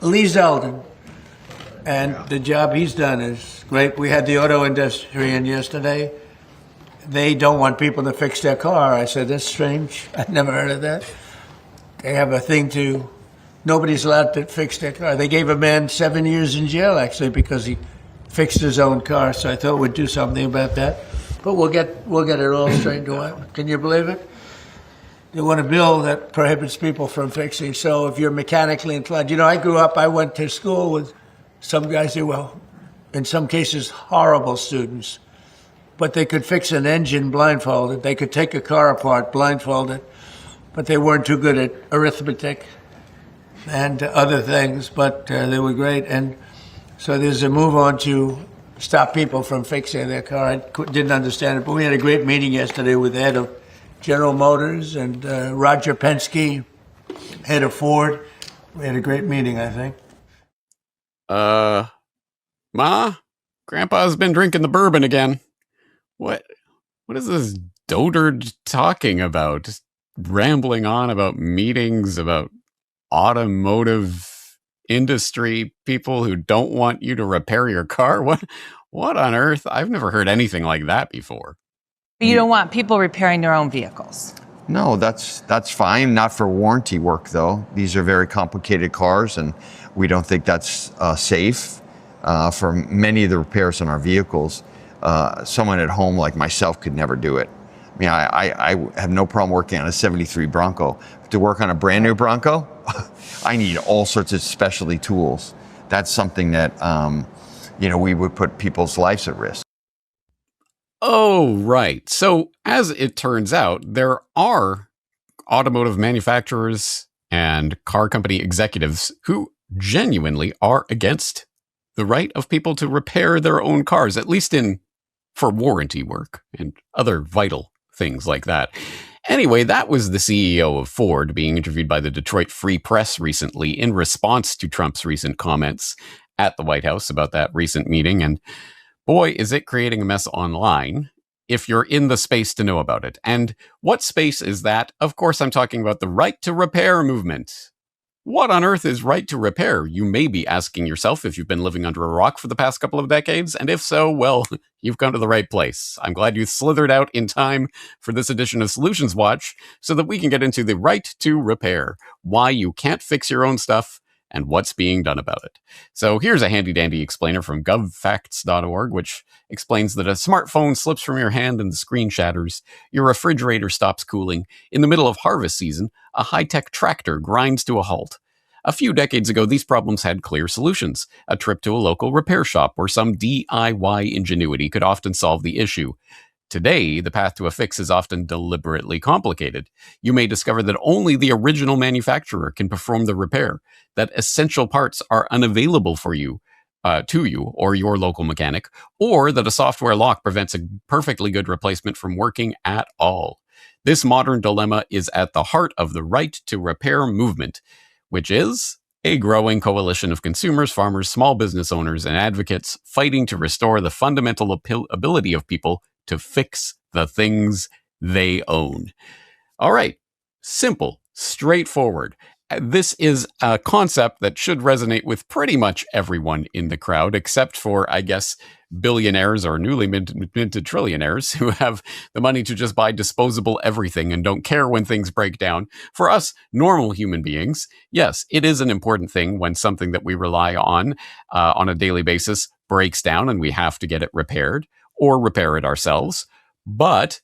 Lee Zeldin. And the job he's done is great. We had the auto industry in yesterday. They don't want people to fix their car. I said, that's strange. I've never heard of that. They have a thing to, nobody's allowed to fix their car. They gave a man 7 years in jail, actually, because he fixed his own car. So I thought we'd do something about that. But we'll get it all straightened out. Can you believe it? They want a bill that prohibits people from fixing. So if you're mechanically inclined, I grew up, I went to school with some guys who were, in some cases, horrible students. But they could fix an engine blindfolded. They could take a car apart blindfolded. But they weren't too good at arithmetic and other things. But they were great. And so there's a move on to stop people from fixing their car. I didn't understand it. But we had a great meeting yesterday with the head of General Motors and Roger Penske, head of Ford. We had a great meeting, I think. Ma, Grandpa's been drinking the bourbon again. What is this dotard talking about? Just rambling on about meetings, about automotive industry people who don't want you to repair your car. What on earth? I've never heard anything like that before. You don't want people repairing their own vehicles? No, that's fine. Not for warranty work, though. These are very complicated cars, and we don't think that's safe for many of the repairs on our vehicles. Someone at home like myself could never do it. I mean, I have no problem working on a 73 Bronco. To work on a brand new Bronco, I need all sorts of specialty tools. That's something that, we would put people's lives at risk. Oh, right. So as it turns out, there are automotive manufacturers and car company executives who genuinely are against the right of people to repair their own cars, at least for warranty work and other vital things like that. Anyway, that was the CEO of Ford being interviewed by the Detroit Free Press recently in response to Trump's recent comments at the White House about that recent meeting. And boy, is it creating a mess online if you're in the space to know about it. And what space is that? Of course, I'm talking about the right to repair movement. What on earth is right to repair? You may be asking yourself if you've been living under a rock for the past couple of decades. And if so, well, you've come to the right place. I'm glad you slithered out in time for this edition of Solutions Watch so that we can get into the right to repair, why you can't fix your own stuff, and what's being done about it. So here's a handy-dandy explainer from govfacts.org, which explains that a smartphone slips from your hand and the screen shatters, your refrigerator stops cooling, in the middle of harvest season, a high-tech tractor grinds to a halt. A few decades ago, these problems had clear solutions. A trip to a local repair shop or some DIY ingenuity could often solve the issue. Today, the path to a fix is often deliberately complicated. You may discover that only the original manufacturer can perform the repair, that essential parts are unavailable for you, to you or your local mechanic, or that a software lock prevents a perfectly good replacement from working at all. This modern dilemma is at the heart of the right to repair movement, which is a growing coalition of consumers, farmers, small business owners, and advocates fighting to restore the fundamental ability of people to fix the things they own. All right. Simple, straightforward. This is a concept that should resonate with pretty much everyone in the crowd, except for, I guess, billionaires or newly minted trillionaires who have the money to just buy disposable everything and don't care when things break down. For us, normal human beings, yes, it is an important thing when something that we rely on a daily basis breaks down and we have to get it repaired or repair it ourselves. But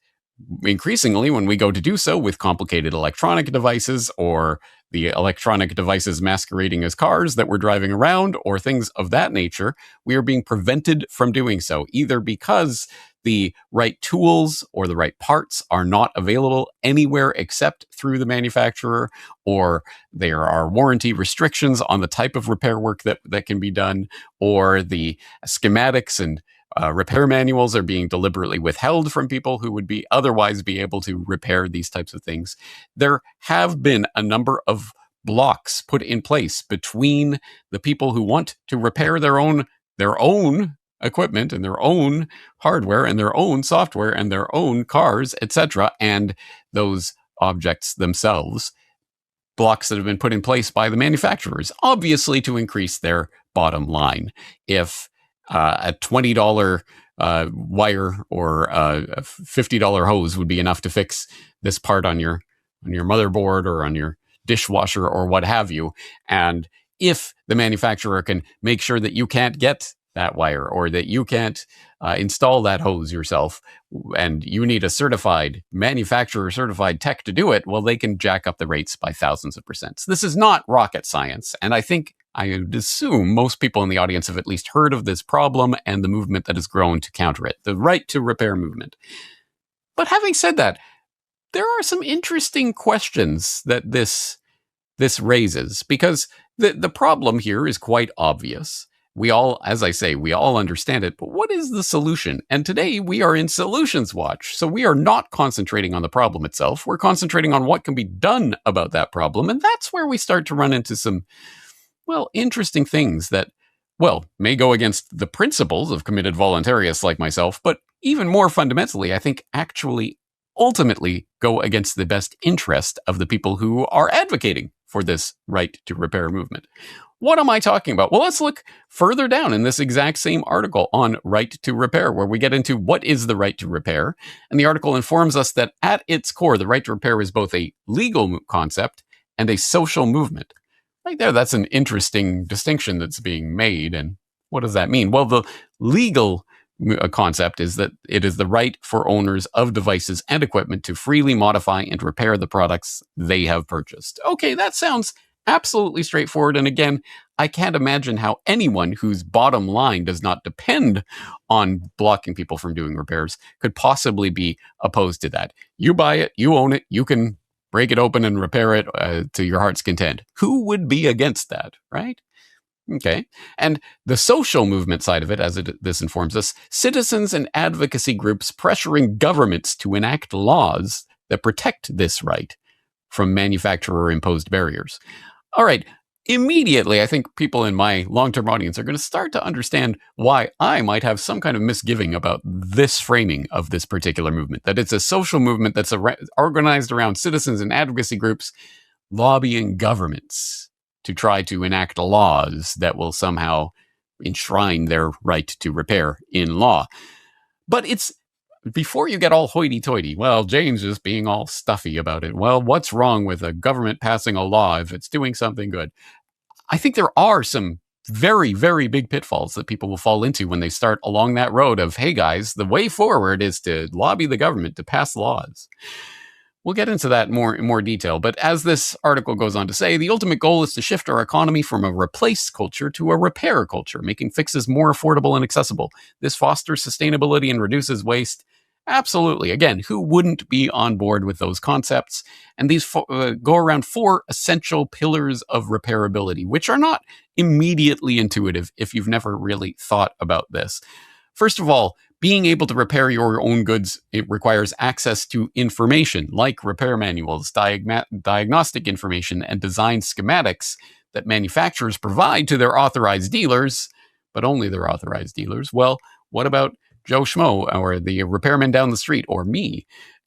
increasingly, when we go to do so with complicated electronic devices or the electronic devices masquerading as cars that we're driving around or things of that nature, we are being prevented from doing so, either because the right tools or the right parts are not available anywhere except through the manufacturer, or there are warranty restrictions on the type of repair work that can be done, or the schematics and repair manuals are being deliberately withheld from people who would be otherwise be able to repair these types of things. There have been a number of blocks put in place between the people who want to repair their own equipment and their own hardware and their own software and their own cars, etc., and those objects themselves. blocks that have been put in place by the manufacturers, obviously to increase their bottom line. If a $20 wire or a $50 hose would be enough to fix this part on your motherboard or on your dishwasher or what have you, and if the manufacturer can make sure that you can't get that wire or that you can't install that hose yourself and you need a manufacturer certified tech to do it, well, they can jack up the rates by thousands of percent. This is not rocket science. And I would assume most people in the audience have at least heard of this problem and the movement that has grown to counter it, the right to repair movement. But having said that, there are some interesting questions that this raises, because the problem here is quite obvious. We all, as I say, we all understand it, but what is the solution? And today we are in Solutions Watch. So we are not concentrating on the problem itself. We're concentrating on what can be done about that problem. And that's where we start to run into some, interesting things that, may go against the principles of committed voluntarists like myself, but even more fundamentally, I think actually ultimately go against the best interest of the people who are advocating for this right to repair movement. What am I talking about? Well, let's look further down in this exact same article on right to repair, where we get into what is the right to repair. And the article informs us that at its core, the right to repair is both a legal concept and a social movement. Right there, that's an interesting distinction that's being made. And what does that mean? Well, the legal concept is that it is the right for owners of devices and equipment to freely modify and repair the products they have purchased. Okay, that sounds absolutely straightforward. And again, I can't imagine how anyone whose bottom line does not depend on blocking people from doing repairs could possibly be opposed to that. You buy it, you own it, you can break it open and repair it to your heart's content. Who would be against that, right? Okay. And the social movement side of it, this informs us, citizens and advocacy groups pressuring governments to enact laws that protect this right from manufacturer-imposed barriers. All right. Immediately, I think people in my long-term audience are going to start to understand why I might have some kind of misgiving about this framing of this particular movement, that it's a social movement that's organized around citizens and advocacy groups lobbying governments to try to enact laws that will somehow enshrine their right to repair in law. But it's before you get all hoity-toity, well, James is being all stuffy about it. Well, what's wrong with a government passing a law if it's doing something good? I think there are some very, very big pitfalls that people will fall into when they start along that road of, hey guys, the way forward is to lobby the government to pass laws. We'll get into that in more detail, but as this article goes on to say, the ultimate goal is to shift our economy from a replace culture to a repair culture, making fixes more affordable and accessible. This fosters sustainability and reduces waste. Absolutely. Again, who wouldn't be on board with those concepts? And these go around 4 essential pillars of repairability, which are not immediately intuitive if you've never really thought about this. First of all, being able to repair your own goods, it requires access to information like repair manuals, diagnostic information, and design schematics that manufacturers provide to their authorized dealers, but only their authorized dealers. Well, what about Joe Schmo or the repairman down the street or me?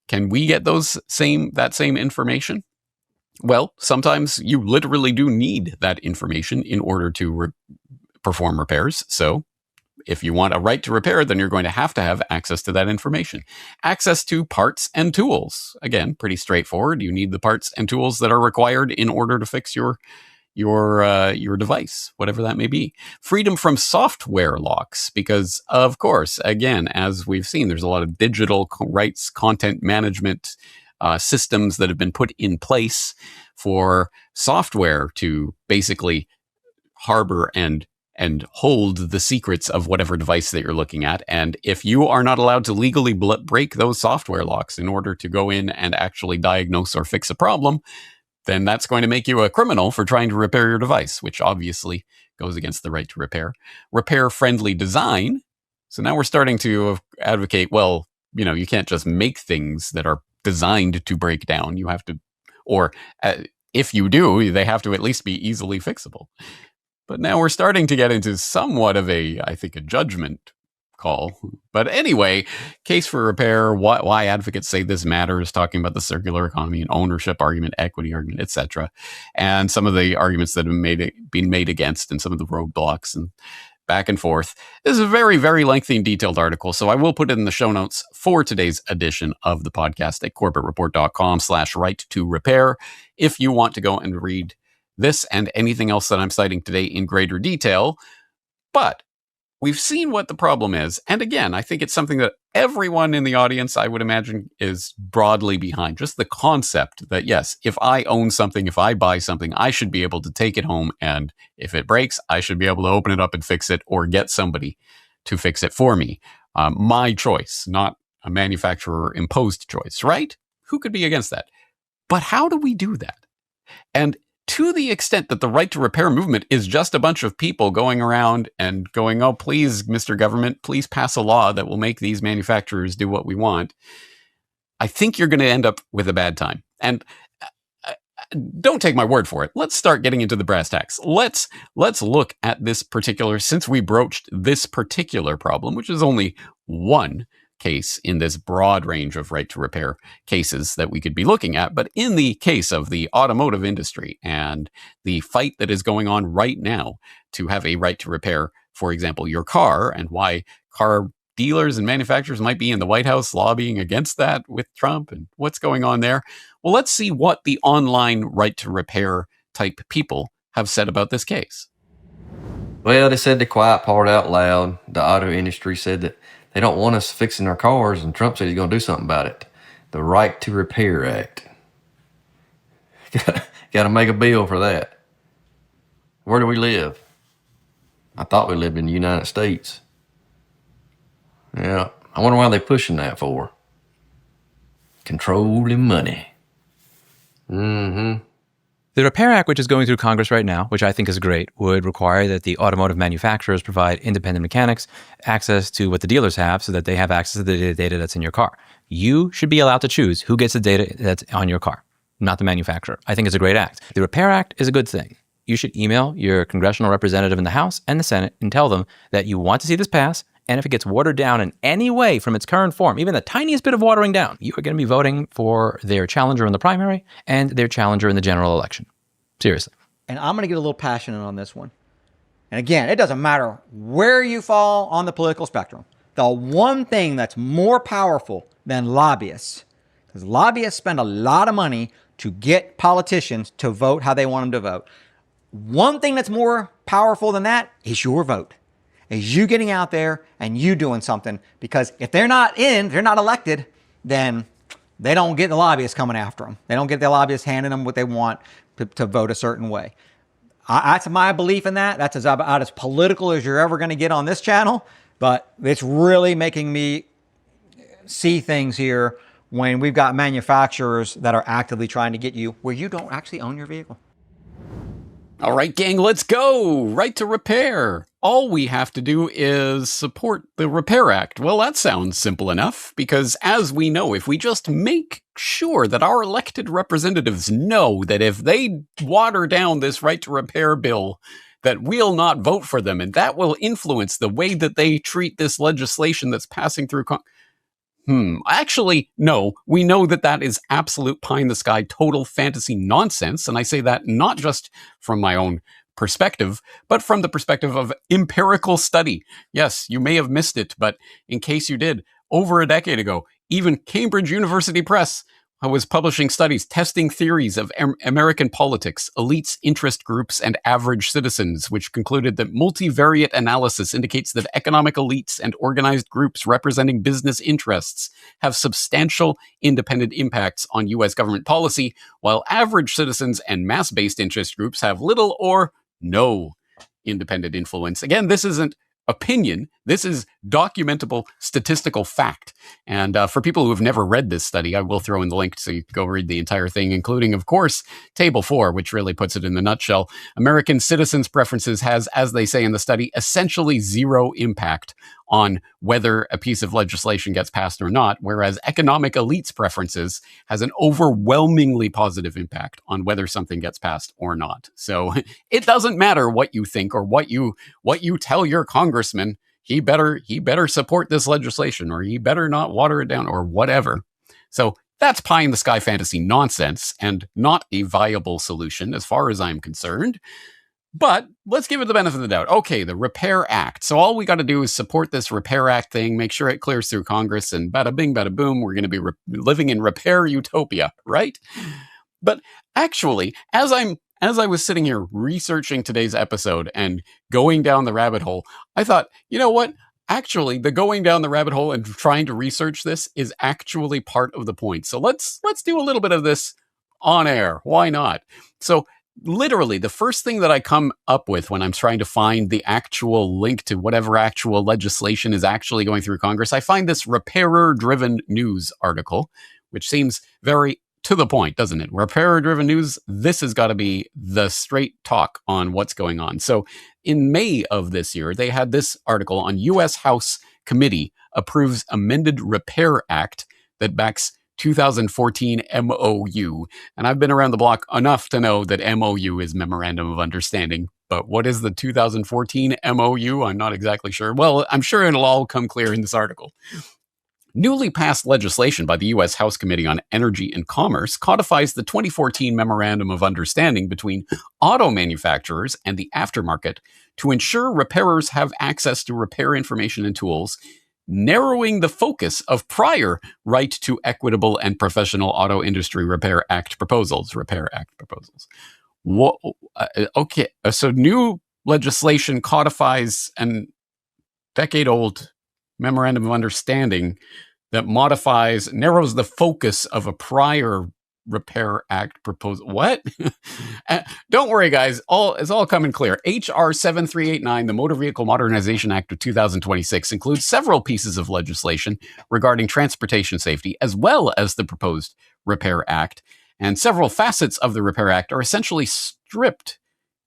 Can we get that same information? Well, sometimes you literally do need that information in order to perform repairs. So if you want a right to repair, then you're going to have access to that information. Access to parts and tools. Again, pretty straightforward. You need the parts and tools that are required in order to fix your device, whatever that may be. Freedom from software locks, because of course, again, as we've seen, there's a lot of digital rights content management systems that have been put in place for software to basically harbor and hold the secrets of whatever device that you're looking at. And if you are not allowed to legally break those software locks in order to go in and actually diagnose or fix a problem, then that's going to make you a criminal for trying to repair your device, which obviously goes against the right to repair. Repair-friendly design. So now we're starting to advocate, well, you can't just make things that are designed to break down. You have to, or if you do, they have to at least be easily fixable. But now we're starting to get into somewhat of a judgment call. But anyway, case for repair, why advocates say this matters, talking about the circular economy and ownership argument, equity argument, etc. And some of the arguments that have been made against and some of the roadblocks and back and forth. This is a very, very lengthy and detailed article, so I will put it in the show notes for today's edition of the podcast at corbettreport.com/right-to-repair if you want to go and read this and anything else that I'm citing today in greater detail. But we've seen what the problem is. And again, I think it's something that everyone in the audience, I would imagine, is broadly behind. Just the concept that, yes, if I own something, if I buy something, I should be able to take it home. And if it breaks, I should be able to open it up and fix it or get somebody to fix it for me. My choice, not a manufacturer imposed choice, right? Who could be against that? But how do we do that? And to the extent that the right to repair movement is just a bunch of people going around and going, oh, please, Mr. Government, please pass a law that will make these manufacturers do what we want, I think you're going to end up with a bad time. And don't take my word for it. Let's start getting into the brass tacks. Let's look at this particular, since we broached this particular problem, which is only one case in this broad range of right to repair cases that we could be looking at. But in the case of the automotive industry and the fight that is going on right now to have a right to repair, for example, your car, and why car dealers and manufacturers might be in the White House lobbying against that with Trump and what's going on there. Well, let's see what the online right to repair type people have said about this case. Well, they said the quiet part out loud. The auto industry said that they don't want us fixing our cars, and Trump said he's going to do something about it. The Right to Repair Act. Got to make a bill for that. Where do we live? I thought we lived in the United States. Yeah, I wonder why they're pushing that for. Controlling money. Mm-hmm. The Repair Act, which is going through Congress right now, which I think is great, would require that the automotive manufacturers provide independent mechanics access to what the dealers have so that they have access to the data that's in your car. You should be allowed to choose who gets the data that's on your car, not the manufacturer. I think it's a great act. The Repair Act is a good thing. You should email your congressional representative in the House and the Senate and tell them that you want to see this pass, and if it gets watered down in any way from its current form, even the tiniest bit of watering down, you are going to be voting for their challenger in the primary and their challenger in the general election. Seriously. And I'm going to get a little passionate on this one. And again, it doesn't matter where you fall on the political spectrum. The one thing that's more powerful than lobbyists, because lobbyists spend a lot of money to get politicians to vote how they want them to vote. One thing that's more powerful than that is your vote. Is you getting out there and you doing something. Because if they're not elected, then they don't get the lobbyists coming after them. They don't get the lobbyists handing them what they want to vote a certain way. That's my belief in that. That's about as political as you're ever going to get on this channel. But it's really making me see things here when we've got manufacturers that are actively trying to get you where you don't actually own your vehicle. All right, gang, let's go. Right to repair. All we have to do is support the Repair Act. Well, that sounds simple enough, because as we know, if we just make sure that our elected representatives know that if they water down this right to repair bill, that we'll not vote for them, and that will influence the way that they treat this legislation that's passing through Actually, no, we know that that is absolute pie-in-the-sky, total fantasy nonsense. And I say that not just from my own perspective, but from the perspective of empirical study. Yes, you may have missed it, but in case you did, over a decade ago, even Cambridge University Press was publishing studies testing theories of American politics, elites, interest groups, and average citizens, which concluded that multivariate analysis indicates that economic elites and organized groups representing business interests have substantial independent impacts on U.S. government policy, while average citizens and mass-based interest groups have little or no independent influence. Again, this isn't opinion. This is documentable statistical fact. And for people who have never read this study, I will throw in the link so you can go read the entire thing, including, of course, Table 4, which really puts it in the nutshell. American citizens' preferences has, as they say in the study, essentially zero impact on whether a piece of legislation gets passed or not, whereas economic elites' preferences has an overwhelmingly positive impact on whether something gets passed or not. So it doesn't matter what you think or what you tell your congressman. he better support this legislation, or he better not water it down, or whatever. So that's pie in the sky fantasy nonsense and not a viable solution as far as I'm concerned. But let's give it the benefit of the doubt. Okay, the Repair Act. So all we got to do is support this Repair Act thing, make sure it clears through Congress, and bada bing, bada boom, we're going to be living in repair utopia, right? But actually, as I was sitting here researching today's episode and going down the rabbit hole, I thought, you know what? Actually, the going down the rabbit hole and trying to research this is actually part of the point. So let's do a little bit of this on air. Why not? So literally, the first thing that I come up with when I'm trying to find the actual link to whatever actual legislation is actually going through Congress, I find this repairer-driven news article, which seems very to the point, doesn't it? Repairer-driven news, this has got to be the straight talk on what's going on. So in May of this year, they had this article on U.S. House Committee approves amended Repair Act that backs 2014 MOU. And I've been around the block enough to know that MOU is Memorandum of Understanding. But what is the 2014 MOU? I'm not exactly sure. Well, I'm sure it'll all come clear in this article. Newly passed legislation by the U.S. House Committee on Energy and Commerce codifies the 2014 Memorandum of Understanding between auto manufacturers and the aftermarket to ensure repairers have access to repair information and tools, narrowing the focus of prior right to equitable and professional auto industry Repair Act proposals. Okay, so new legislation codifies a decade-old Memorandum of Understanding that narrows the focus of a prior Repair Act proposal. What? Don't worry, guys. It's all coming clear. H.R. 7389, the Motor Vehicle Modernization Act of 2026, includes several pieces of legislation regarding transportation safety, as well as the proposed Repair Act. And several facets of the Repair Act are essentially stripped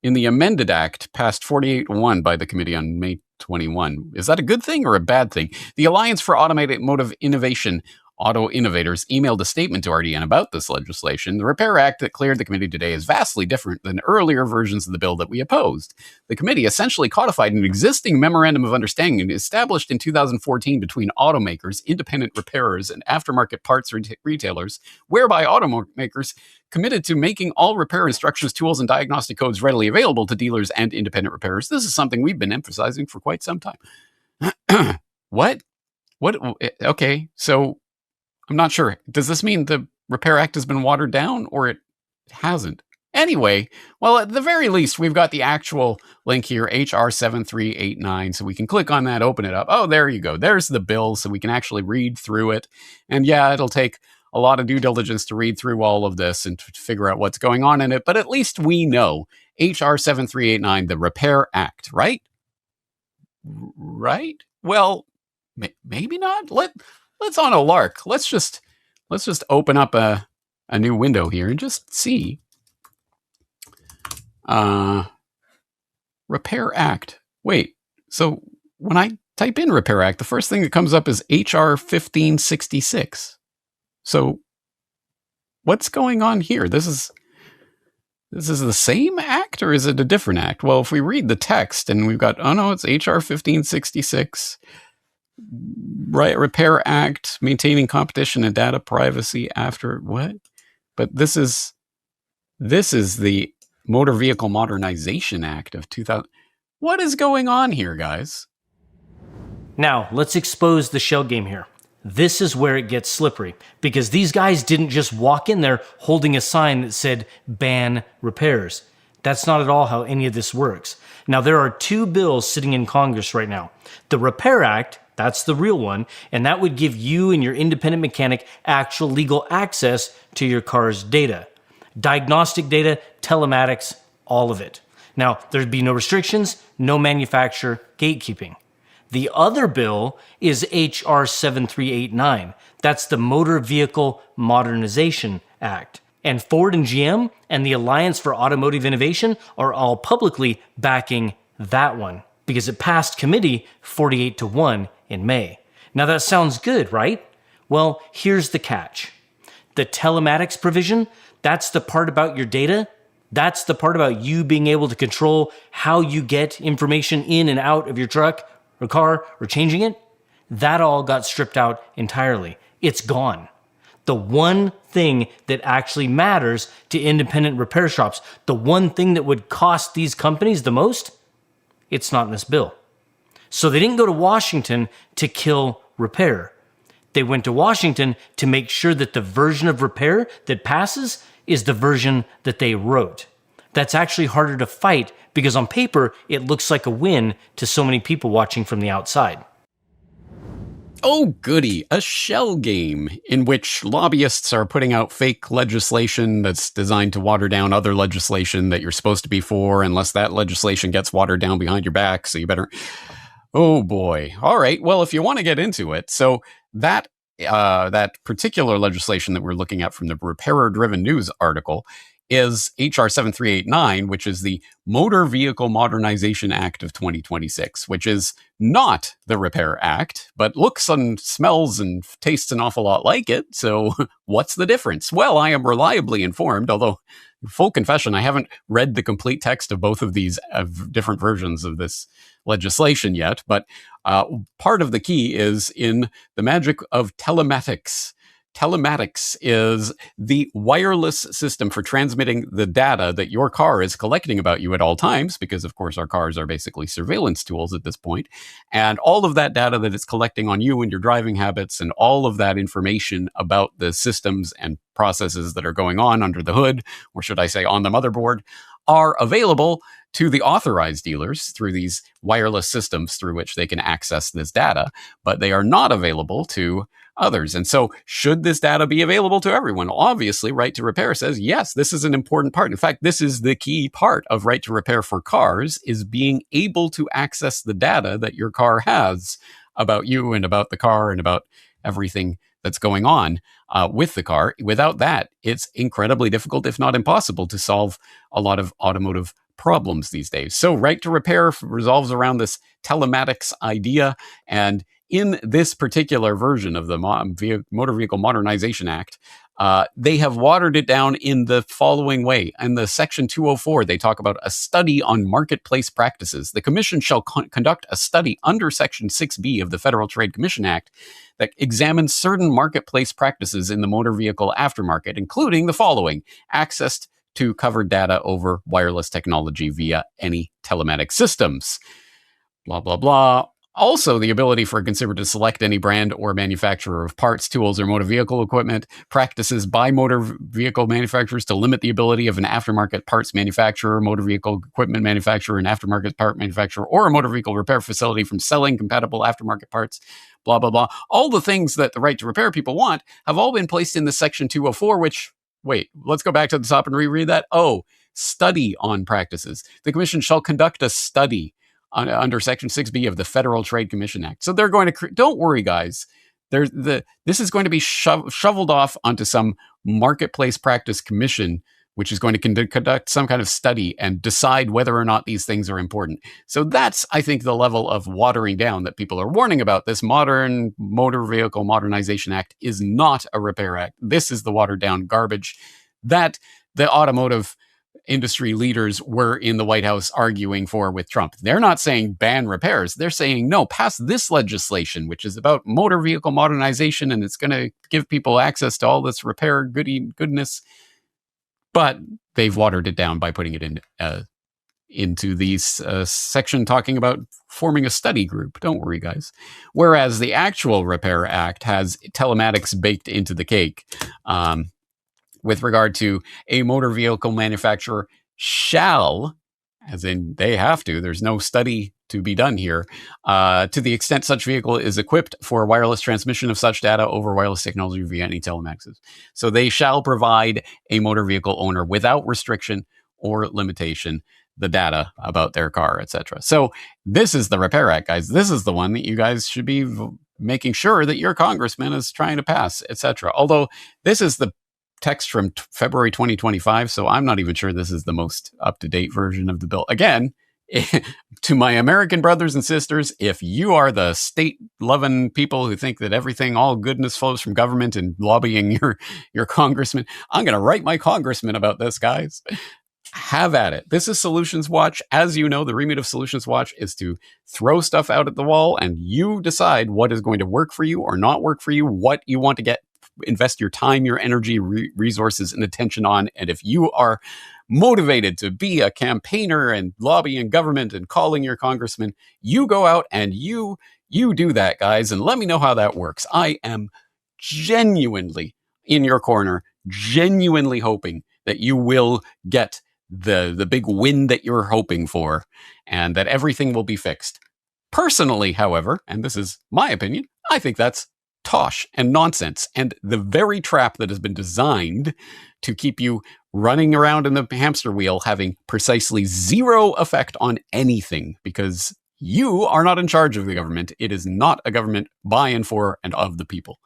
in the amended act passed 48-1 by the committee on May 21. Is that a good thing or a bad thing? The Alliance for Automotive Innovation, Auto Innovators, emailed a statement to RDN about this legislation. The Repair Act that cleared the committee today is vastly different than earlier versions of the bill that we opposed. The committee essentially codified an existing Memorandum of Understanding established in 2014 between automakers, independent repairers, and aftermarket parts retailers, whereby automakers committed to making all repair instructions, tools, and diagnostic codes readily available to dealers and independent repairers. This is something we've been emphasizing for quite some time. What? Okay, so I'm not sure. Does this mean the Repair Act has been watered down, or it hasn't? Anyway, well, at the very least, we've got the actual link here, HR 7389, so we can click on that, open it up. Oh, there you go. There's the bill, so we can actually read through it. And yeah, it'll take a lot of due diligence to read through all of this and to figure out what's going on in it, but at least we know HR 7389, the Repair Act, right? Right? Well, maybe not. Let's on a lark. Let's just open up a new window here and just see. Repair Act. Wait, so when I type in Repair Act, the first thing that comes up is HR 1566. So what's going on here? This is the same act, or is it a different act? Well, if we read the text and we've got, oh no, it's HR 1566. Right, Repair Act, maintaining competition and data privacy after what? But this is the Motor Vehicle Modernization Act of 2000. What is going on here, guys? Now, let's expose the shell game here. This is where it gets slippery, because these guys didn't just walk in there holding a sign that said ban repairs. That's not at all how any of this works. Now, there are two bills sitting in Congress right now. The Repair Act, that's the real one, and that would give you and your independent mechanic actual legal access to your car's data. Diagnostic data, telematics, all of it. Now, there'd be no restrictions, no manufacturer gatekeeping. The other bill is HR 7389. That's the Motor Vehicle Modernization Act. And Ford and GM and the Alliance for Automotive Innovation are all publicly backing that one because it passed committee 48-1 in May. Now that sounds good, right? Well, here's the catch. The telematics provision, that's the part about your data. That's the part about you being able to control how you get information in and out of your truck or car or changing it, that all got stripped out entirely. It's gone. The one thing that actually matters to independent repair shops, the one thing that would cost these companies the most, it's not in this bill. So they didn't go to Washington to kill repair. They went to Washington to make sure that the version of repair that passes is the version that they wrote. That's actually harder to fight because on paper, it looks like a win to so many people watching from the outside. Oh, goody, a shell game in which lobbyists are putting out fake legislation that's designed to water down other legislation that you're supposed to be for, unless that legislation gets watered down behind your back. So you better... Oh, boy. All right. Well, if you want to get into it, so that particular legislation that we're looking at from the Repairer Driven News article is H.R. 7389, which is the Motor Vehicle Modernization Act of 2026, which is not the Repair Act, but looks and smells and tastes an awful lot like it. So what's the difference? Well, I am reliably informed, although full confession, I haven't read the complete text of both of these different versions of this legislation yet, but part of the key is in the magic of telematics. Telematics is the wireless system for transmitting the data that your car is collecting about you at all times, because of course our cars are basically surveillance tools at this point. And all of that data that it's collecting on you and your driving habits and all of that information about the systems and processes that are going on under the hood, or should I say on the motherboard, are available to the authorized dealers through these wireless systems through which they can access this data, but they are not available to others. And so should this data be available to everyone? Obviously, Right to Repair says, yes, this is an important part. In fact, this is the key part of Right to Repair for cars, is being able to access the data that your car has about you and about the car and about everything that's going on with the car. Without that, it's incredibly difficult, if not impossible, to solve a lot of automotive problems these days. So Right to Repair resolves around this telematics idea. And in this particular version of the Motor Vehicle Modernization Act, they have watered it down in the following way. In the Section 204, they talk about a study on marketplace practices. The Commission shall conduct a study under Section 6B of the Federal Trade Commission Act that examines certain marketplace practices in the motor vehicle aftermarket, including the following: access to covered data over wireless technology via any telematic systems. Blah, blah, blah. Also, the ability for a consumer to select any brand or manufacturer of parts, tools, or motor vehicle equipment, practices by motor vehicle manufacturers to limit the ability of an aftermarket parts manufacturer, motor vehicle equipment manufacturer, an aftermarket part manufacturer, or a motor vehicle repair facility from selling compatible aftermarket parts, blah, blah, blah. All the things that the Right to Repair people want have all been placed in the Section 204, which, wait, let's go back to the top and reread that. Oh, study on practices. The Commission shall conduct a study under Section 6B of the Federal Trade Commission Act. So they're going to, don't worry, guys. This is going to be shoveled off onto some marketplace practice commission, which is going to conduct some kind of study and decide whether or not these things are important. So that's, I think, the level of watering down that people are warning about. This modern Motor Vehicle Modernization Act is not a repair act. This is the watered down garbage that the automotive industry leaders were in the White House arguing for with Trump. They're not saying ban repairs. They're saying, no, pass this legislation, which is about motor vehicle modernization, and it's going to give people access to all this repair goodness. But they've watered it down by putting it in into these section talking about forming a study group. Don't worry, guys. Whereas the actual Repair Act has telematics baked into the cake. With regard to a motor vehicle manufacturer shall, as in they have to, there's no study to be done here, to the extent such vehicle is equipped for wireless transmission of such data over wireless technology via any telematics. So they shall provide a motor vehicle owner without restriction or limitation the data about their car, etc. So this is the Repair Act, guys. This is the one that you guys should be making sure that your congressman is trying to pass, etc. Although this is the text from February 2025, so I'm not even sure this is the most up-to-date version of the bill. Again, to my American brothers and sisters, if you are the state-loving people who think that everything, all goodness flows from government and lobbying your congressman, I'm going to write my congressman about this, guys. have at it. This is Solutions Watch. As you know, the remit of Solutions Watch is to throw stuff out at the wall, and you decide what is going to work for you or not work for you, what you want to invest your time, your energy, resources, and attention on. And if you are motivated to be a campaigner and lobby in government and calling your congressman, you go out and you do that, guys, and let me know how that works. I am genuinely in your corner, genuinely hoping that you will get the big win that you're hoping for, and that everything will be fixed. Personally, however, and this is my opinion, I think that's tosh and nonsense, and the very trap that has been designed to keep you running around in the hamster wheel, having precisely zero effect on anything, because you are not in charge of the government. It is not a government by and for and of the people.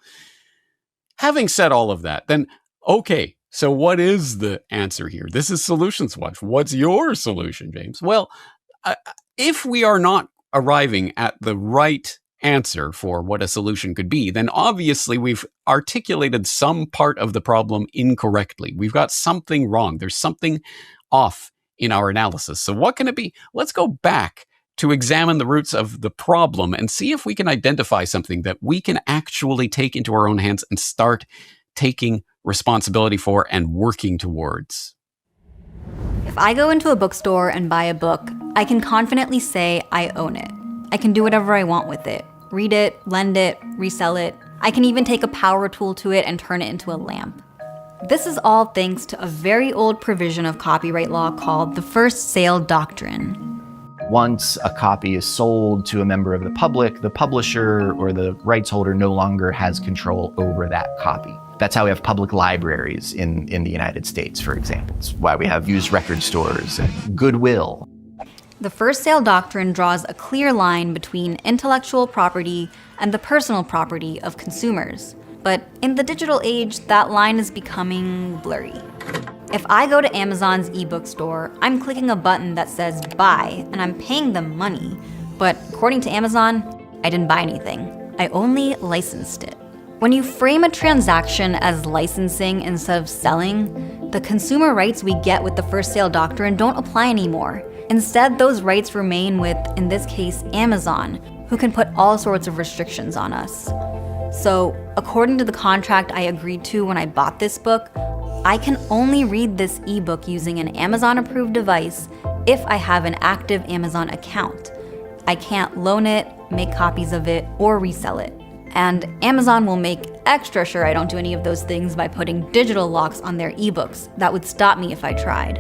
Having said all of that, then, okay, so what is the answer here? This is Solutions Watch. What's your solution, James? Well, if we are not arriving at the right answer for what a solution could be, then obviously we've articulated some part of the problem incorrectly. We've got something wrong. There's something off in our analysis. So what can it be? Let's go back to examine the roots of the problem and see if we can identify something that we can actually take into our own hands and start taking responsibility for and working towards. If I go into a bookstore and buy a book, I can confidently say I own it. I can do whatever I want with it. Read it, lend it, resell it. I can even take a power tool to it and turn it into a lamp. This is all thanks to a very old provision of copyright law called the First Sale Doctrine. Once a copy is sold to a member of the public, the publisher or the rights holder no longer has control over that copy. That's how we have public libraries in the United States, for example. It's why we have used record stores and Goodwill. The First Sale Doctrine draws a clear line between intellectual property and the personal property of consumers. But in the digital age, that line is becoming blurry. If I go to Amazon's ebook store, I'm clicking a button that says buy, and I'm paying them money. But according to Amazon, I didn't buy anything. I only licensed it. When you frame a transaction as licensing instead of selling, the consumer rights we get with the First Sale Doctrine don't apply anymore. Instead, those rights remain with, in this case, Amazon, who can put all sorts of restrictions on us. So, according to the contract I agreed to when I bought this book, I can only read this ebook using an Amazon-approved device if I have an active Amazon account. I can't loan it, make copies of it, or resell it. And Amazon will make extra sure I don't do any of those things by putting digital locks on their ebooks that would stop me if I tried.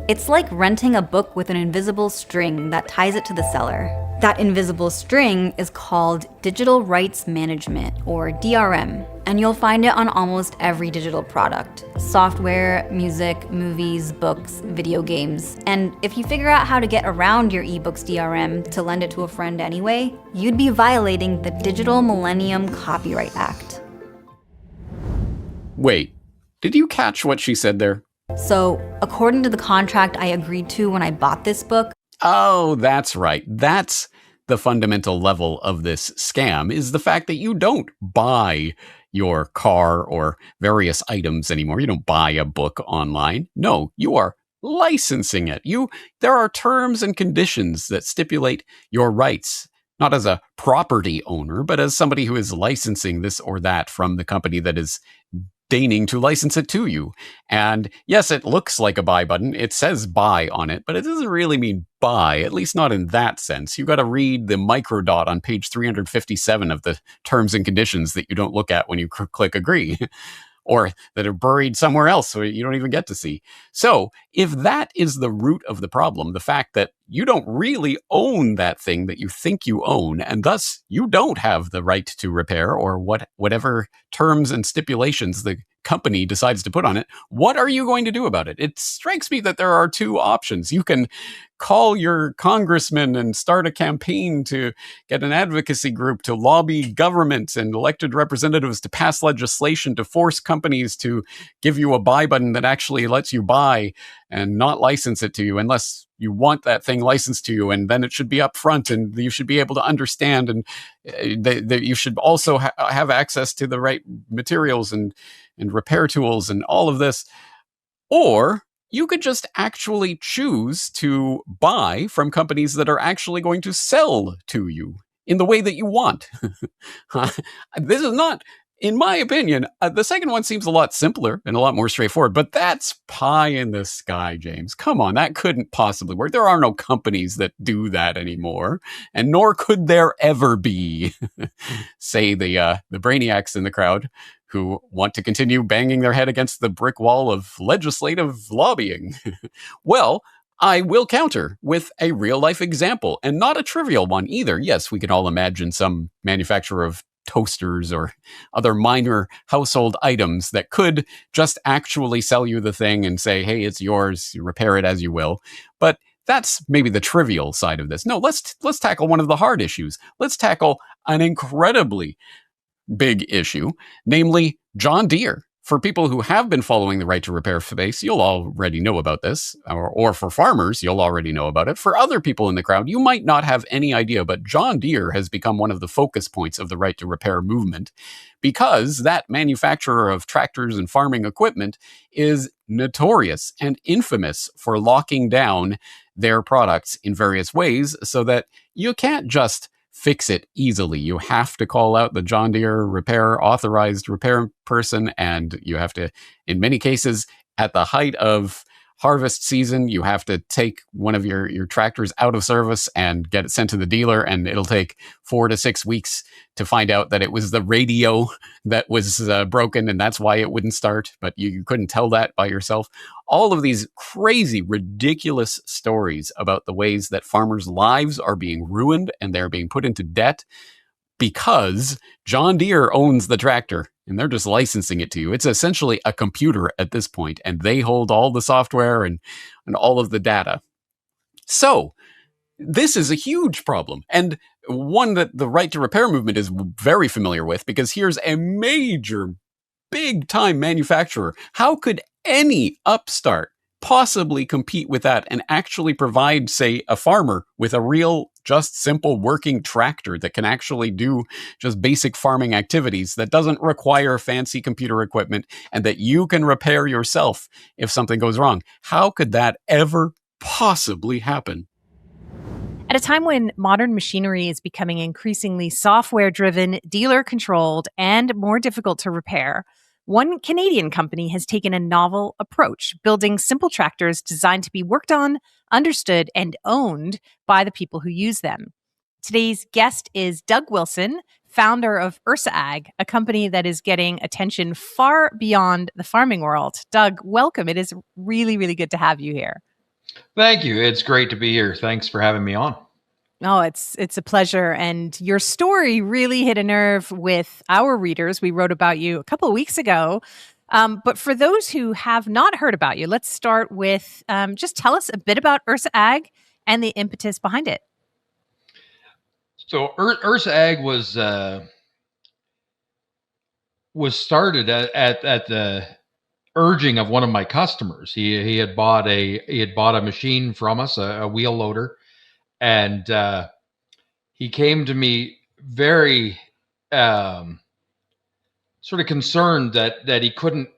It's like renting a book with an invisible string that ties it to the seller. That invisible string is called Digital Rights Management, or DRM, and you'll find it on almost every digital product. Software, music, movies, books, video games. And if you figure out how to get around your ebook's DRM to lend it to a friend anyway, you'd be violating the Digital Millennium Copyright Act. Wait, did you catch what she said there? So, according to the contract I agreed to when I bought this book, Oh, that's right. That's the fundamental level of this scam, is the fact that you don't buy your car or various items anymore. You don't buy a book online. No, you are licensing it. There are terms and conditions that stipulate your rights, not as a property owner, but as somebody who is licensing this or that from the company that is deigning to license it to you. And yes, it looks like a buy button. It says buy on it, but it doesn't really mean buy, at least not in that sense. You've got to read the microdot on page 357 of the terms and conditions that you don't look at when you click agree, or that are buried somewhere else so you don't even get to see. So if that is the root of the problem, the fact that you don't really own that thing that you think you own, and thus you don't have the right to repair or whatever terms and stipulations the company decides to put on it, what are you going to do about it? It strikes me that there are two options. You can call your congressman and start a campaign to get an advocacy group to lobby government and elected representatives to pass legislation to force companies to give you a buy button that actually lets you buy and not license it to you unless you want that thing licensed to you, and then it should be up front and you should be able to understand, and that you should also have access to the right materials and repair tools and all of this. Or you could just actually choose to buy from companies that are actually going to sell to you in the way that you want. This is not, in my opinion, the second one seems a lot simpler and a lot more straightforward, but that's pie in the sky, James. Come on, that couldn't possibly work. There are no companies that do that anymore, and nor could there ever be. Say the brainiacs in the crowd who want to continue banging their head against the brick wall of legislative lobbying. Well, I will counter with a real life example, and not a trivial one either. Yes, we can all imagine some manufacturer of toasters or other minor household items that could just actually sell you the thing and say, hey, it's yours, you repair it as you will. But that's maybe the trivial side of this. No, let's tackle one of the hard issues. Let's tackle an incredibly big issue, namely John Deere. For people who have been following the right to repair space, you'll already know about this, or for farmers, you'll already know about it. For other people in the crowd, you might not have any idea, but John Deere has become one of the focus points of the right to repair movement because that manufacturer of tractors and farming equipment is notorious and infamous for locking down their products in various ways so that you can't just fix it easily. You have to call out the John Deere authorized repair person, and you have to, in many cases, at the height of harvest season, you have to take one of your tractors out of service and get it sent to the dealer, and it'll take 4 to 6 weeks to find out that it was the radio that was broken, and that's why it wouldn't start, but you couldn't tell that by yourself. All of these crazy, ridiculous stories about the ways that farmers' lives are being ruined and they're being put into debt because John Deere owns the tractor and they're just licensing it to you. It's essentially a computer at this point, and they hold all the software and all of the data. So this is a huge problem, and one that the right to repair movement is very familiar with, because here's a major, big-time manufacturer. How could any upstart possibly compete with that and actually provide, say, a farmer with a real, just simple working tractor that can actually do just basic farming activities that doesn't require fancy computer equipment and that you can repair yourself if something goes wrong? How could that ever possibly happen? At a time when modern machinery is becoming increasingly software-driven, dealer-controlled, and more difficult to repair, one Canadian company has taken a novel approach, building simple tractors designed to be worked on, understood, and owned by the people who use them. Today's guest is Doug Wilson, founder of Ursa Ag, a company that is getting attention far beyond the farming world. Doug, welcome. It is really, really good to have you here. Thank you. It's great to be here. Thanks for having me on. Oh, it's a pleasure. And your story really hit a nerve with our readers. We wrote about you a couple of weeks ago. But for those who have not heard about you, let's start with just tell us a bit about Ursa Ag and the impetus behind it. So Ursa Ag was started at the urging of one of my customers. He had bought a machine from us, a wheel loader. And he came to me very sort of concerned that he couldn't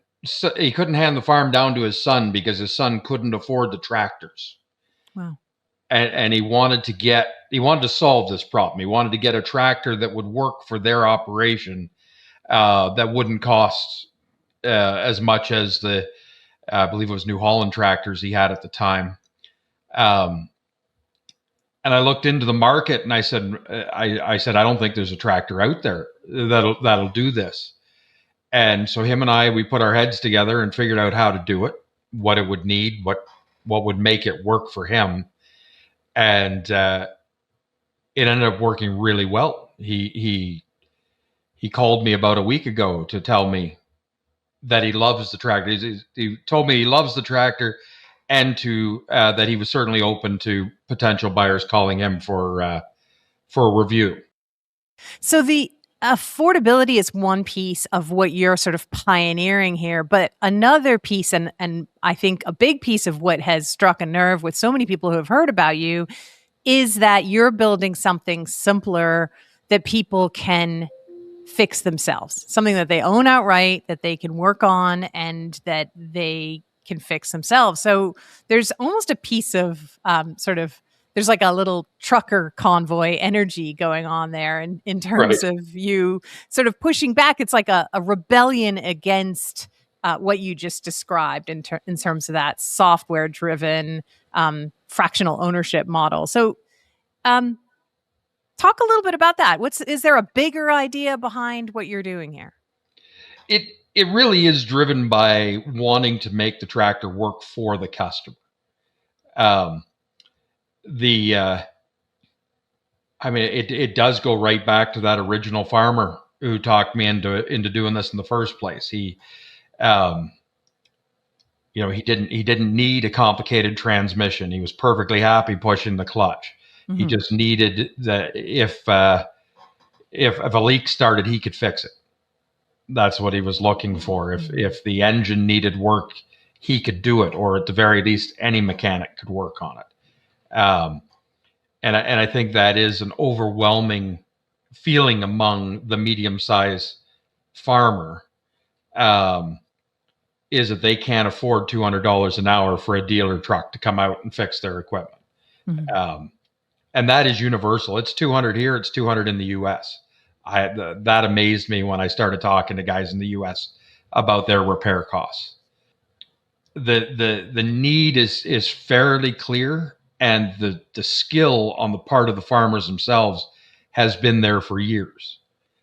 hand the farm down to his son because his son couldn't afford the tractors. Wow. And he wanted to solve this problem. He wanted to get a tractor that would work for their operation, that wouldn't cost as much as the I believe it was New Holland tractors he had at the time. And I looked into the market and I said, I don't think there's a tractor out there that'll do this. And so him and we put our heads together and figured out how to do it, what it would need, what would make it work for him. And it ended up working really well. He called me about a week ago to tell me that he loves the tractor. He told me he loves the tractor, and that he was certainly open to potential buyers calling him for a review. So the affordability is one piece of what you're sort of pioneering here, but another piece, and I think a big piece of what has struck a nerve with so many people who have heard about you, is that you're building something simpler that people can fix themselves, something that they own outright, that they can work on, and that they can fix themselves. So there's almost a piece of there's like a little trucker convoy energy going on there in terms Right. of you sort of pushing back. It's like a rebellion against what you just described in terms of that software driven fractional ownership model. So talk a little bit about that. Is there a bigger idea behind what you're doing here? It really is driven by wanting to make the tractor work for the customer. It does go right back to that original farmer who talked me into doing this in the first place. He didn't need a complicated transmission. He was perfectly happy pushing the clutch. Mm-hmm. He just needed that if a leak started, he could fix it. That's what he was looking for. If the engine needed work, he could do it, or at the very least, any mechanic could work on it. And I think that is an overwhelming feeling among the medium-sized farmer, is that they can't afford $200 an hour for a dealer truck to come out and fix their equipment. Mm-hmm. And that is universal. It's $200 here. It's $200 in the U.S. That amazed me when I started talking to guys in the U.S. about their repair costs. The need is fairly clear, and the skill on the part of the farmers themselves has been there for years.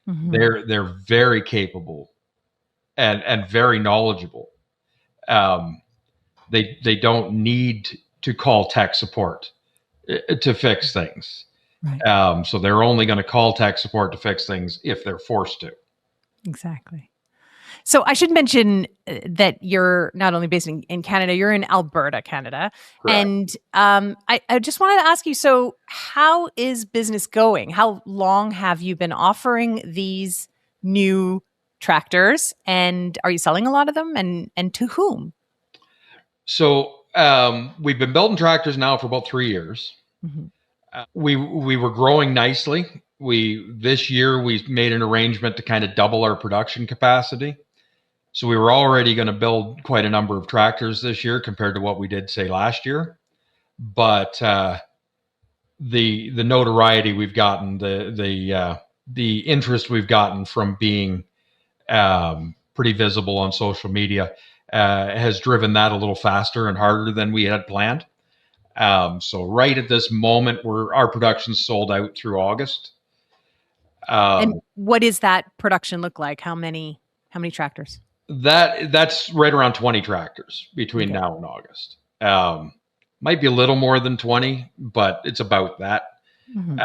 Mm-hmm. They're very capable and very knowledgeable. They don't need to call tech support to fix things. Right. So they're only going to call tech support to fix things if they're forced to. Exactly. So I should mention that you're not only based in Canada, you're in Alberta, Canada. Correct. And I just wanted to ask you, so how is business going? How long have you been offering these new tractors? And are you selling a lot of them? And to whom? So we've been building tractors now for about 3 years. Mm-hmm. We were growing nicely. This year we made an arrangement to kind of double our production capacity. So we were already going to build quite a number of tractors this year compared to what we did, say, last year. But the notoriety we've gotten, the interest we've gotten from being pretty visible on social media has driven that a little faster and harder than we had planned. So right at this moment, our production's sold out through August. And what does that production look like? How many tractors? That's right around 20 tractors between now and August. Might be a little more than 20, but it's about that. Mm-hmm.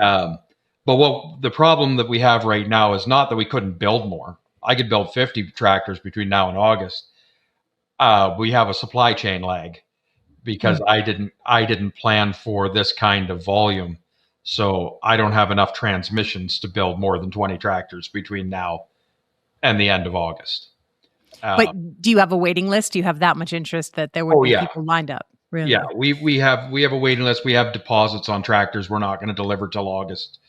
But the problem that we have right now is not that we couldn't build more. I could build 50 tractors between now and August. We have a supply chain lag because I didn't plan for this kind of volume. So I don't have enough transmissions to build more than 20 tractors between now and the end of August. But do you have a waiting list? Do you have that much interest that there would be people lined up? Really? Yeah, we have a waiting list. We have deposits on tractors we're not going to deliver till August.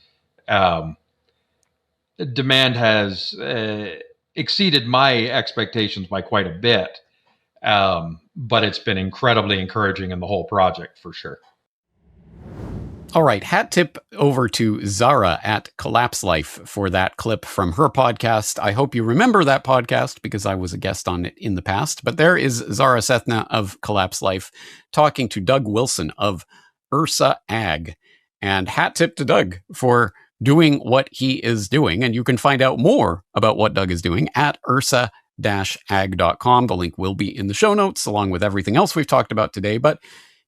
Demand has exceeded my expectations by quite a bit, but it's been incredibly encouraging in the whole project for sure. All right, hat tip over to Zara at Collapse Life for that clip from her podcast. I hope you remember that podcast because I was a guest on it in the past. But there is Zara Sethna of Collapse Life talking to Doug Wilson of Ursa Ag. And hat tip to Doug for doing what he is doing. And you can find out more about what Doug is doing at ursa-ag.com. The link will be in the show notes along with everything else we've talked about today. But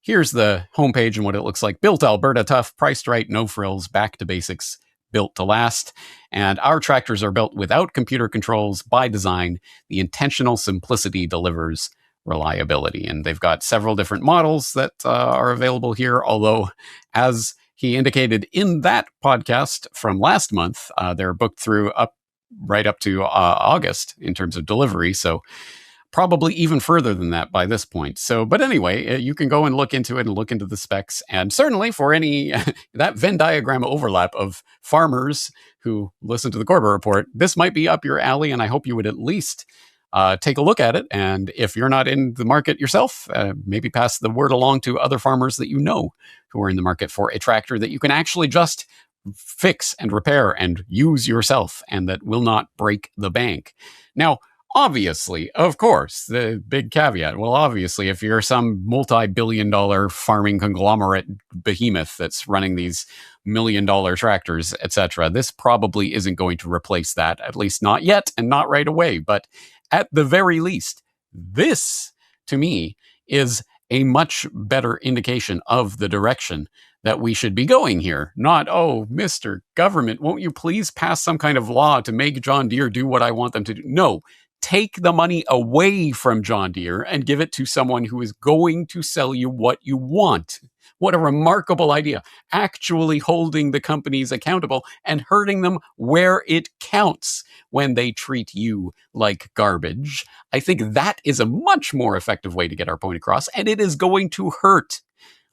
here's the homepage and what it looks like. Built Alberta tough, priced right, no frills, back to basics, built to last. And our tractors are built without computer controls by design. The intentional simplicity delivers reliability. And they've got several different models that are available here. Although, as he indicated in that podcast from last month, they're booked through right up to August in terms of delivery. So probably even further than that by this point. So, but anyway, you can go and look into it and look into the specs. And certainly for any, that Venn diagram overlap of farmers who listen to the Corbett Report, this might be up your alley. And I hope you would at least take a look at it. And if you're not in the market yourself, maybe pass the word along to other farmers that you know who are in the market for a tractor that you can actually just fix and repair and use yourself and that will not break the bank. Now, obviously, of course, the big caveat. Well, obviously, if you're some multi-billion-dollar farming conglomerate behemoth that's running these million-dollar tractors, etc., this probably isn't going to replace that, at least not yet and not right away. But at the very least, this, to me, is a much better indication of the direction that we should be going here. Not, oh, Mr. Government, won't you please pass some kind of law to make John Deere do what I want them to do? No. Take the money away from John Deere and give it to someone who is going to sell you what you want. What a remarkable idea. Actually holding the companies accountable and hurting them where it counts when they treat you like garbage. I think that is a much more effective way to get our point across, and it is going to hurt.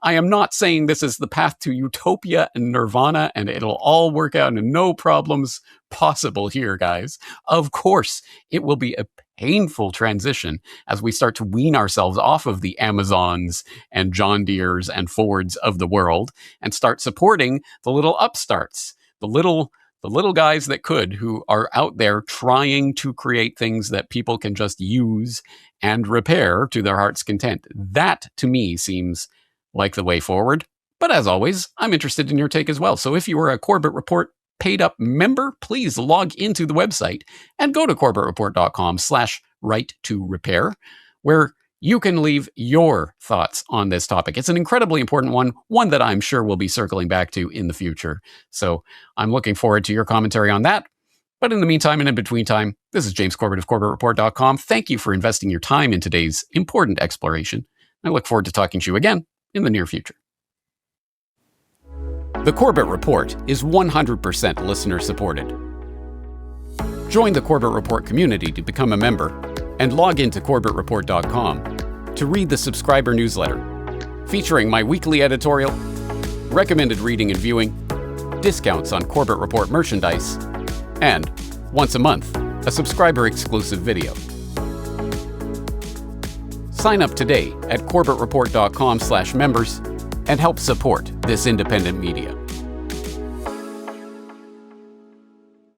I am not saying this is the path to utopia and nirvana and it'll all work out and no problems possible here, guys. Of course, it will be a painful transition as we start to wean ourselves off of the Amazons and John Deeres and Fords of the world and start supporting the little upstarts, the little guys that could, who are out there trying to create things that people can just use and repair to their heart's content. That, to me, seems like the way forward. But as always, I'm interested in your take as well. So if you are a Corbett Report paid up member, please log into the website and go to corbettreport.com/right-to-repair, where you can leave your thoughts on this topic. It's an incredibly important one that I'm sure we'll be circling back to in the future. So I'm looking forward to your commentary on that. But in the meantime and in between time, this is James Corbett of corbettreport.com. Thank you for investing your time in today's important exploration. I look forward to talking to you again in the near future. The Corbett Report is 100% listener supported. Join the Corbett Report community to become a member and log into corbettreport.com to read the subscriber newsletter featuring my weekly editorial, recommended reading and viewing, discounts on Corbett Report merchandise, and once a month, a subscriber exclusive video. Sign up today at corbettreport.com/members and help support this independent media.